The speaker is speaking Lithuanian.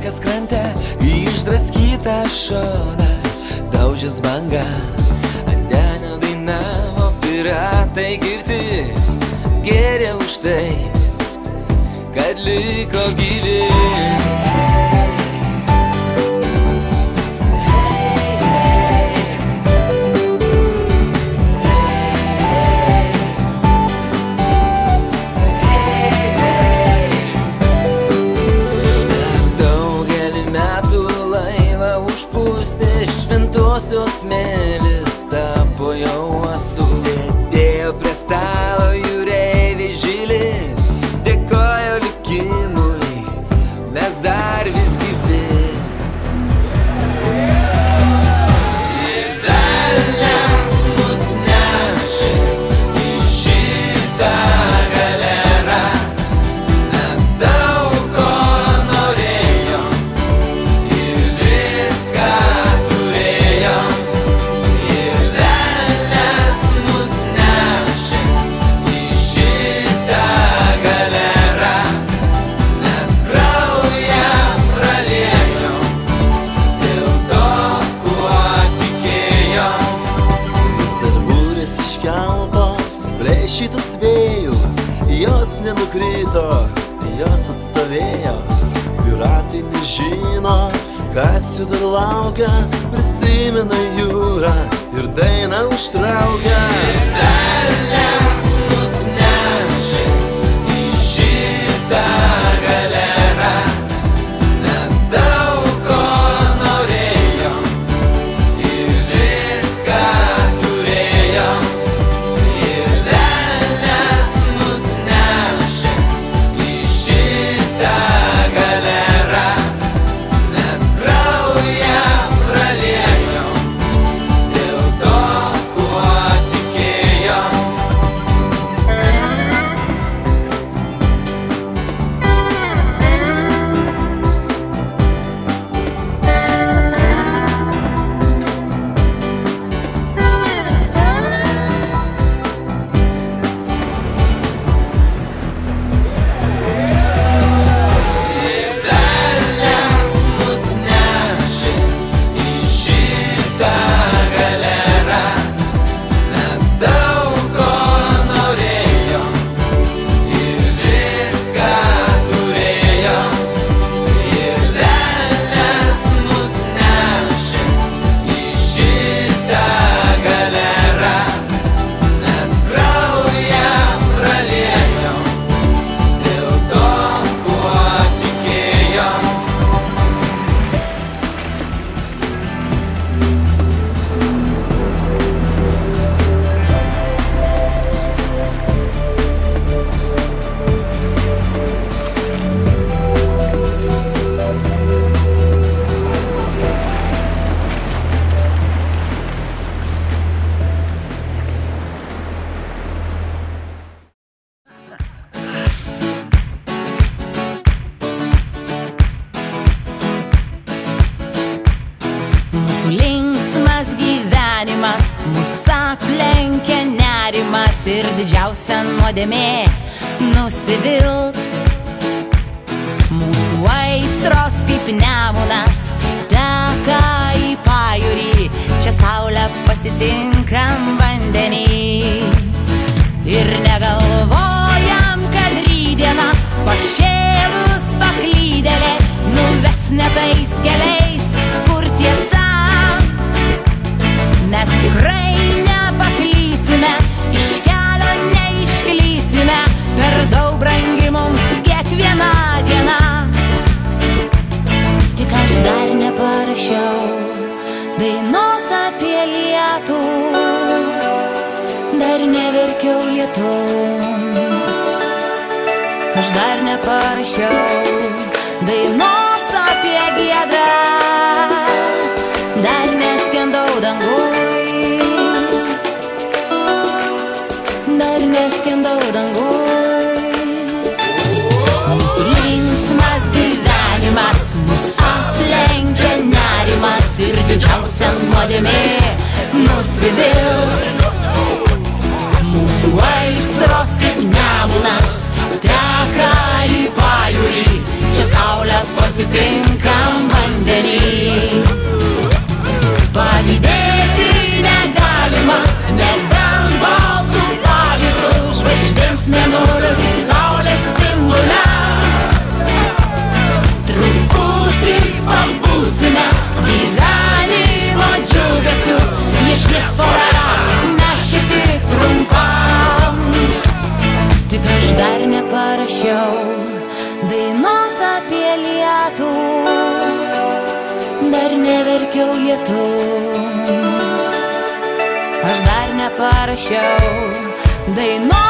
Pelkės krante išdraskytą šoną daužės banga, ant denio dainavo piratai girti, geriau už tai, kad liko gyvi. Šventosios smėlis tapo jau uostu. Sėdėjo prie stalo jūreiviai žili, dėkojo likimui, mes dar vis gyvi. Ir velnias mus nešė į šitą galerą, mes daug ko norėjom ir viską. Šitus vėjų, jos nenukrito, jos atstovėjo. Piratai nežino, kas jų dar laukia, prisimena jūrą ir dainą užtraukia. Ir velnias mus nešė į šitą galerą, mes daug ko norėjom ir viską turėjom. Linksmas gyvenimas, mūsų aplenkia nerimas ir didžiausia nuodėmė nusivilt. Mūsų aistros kaip nemunas teka į pajūrį, čia saulę pasitinkam vandenį. Ir negalvojam, kad rytdiena pašėlus paklydėlė nuves ne tais keliais, kur tiesa. Mes tikrai nepaklysime, iš kelio neišklysime, per daug brangi mums kiekviena diena. Tik aš dar neparašiau dainos apie lietų, dar neverkiau lietum. Aš dar neparašiau dainos apie giedrą, dar neskendau danguj, dar neskendau danguj. Mūsų linksmas gyvenimas, mus aplenkia nerimas ir didžiausia nuodėmė nusivilt. Mūsų aistros kaip nemunas teka į pajūrį, čia saulę pasitinkam neparašiau dainos apie lietų, dar neverkiau lietum. Aš dar neparašiau dainos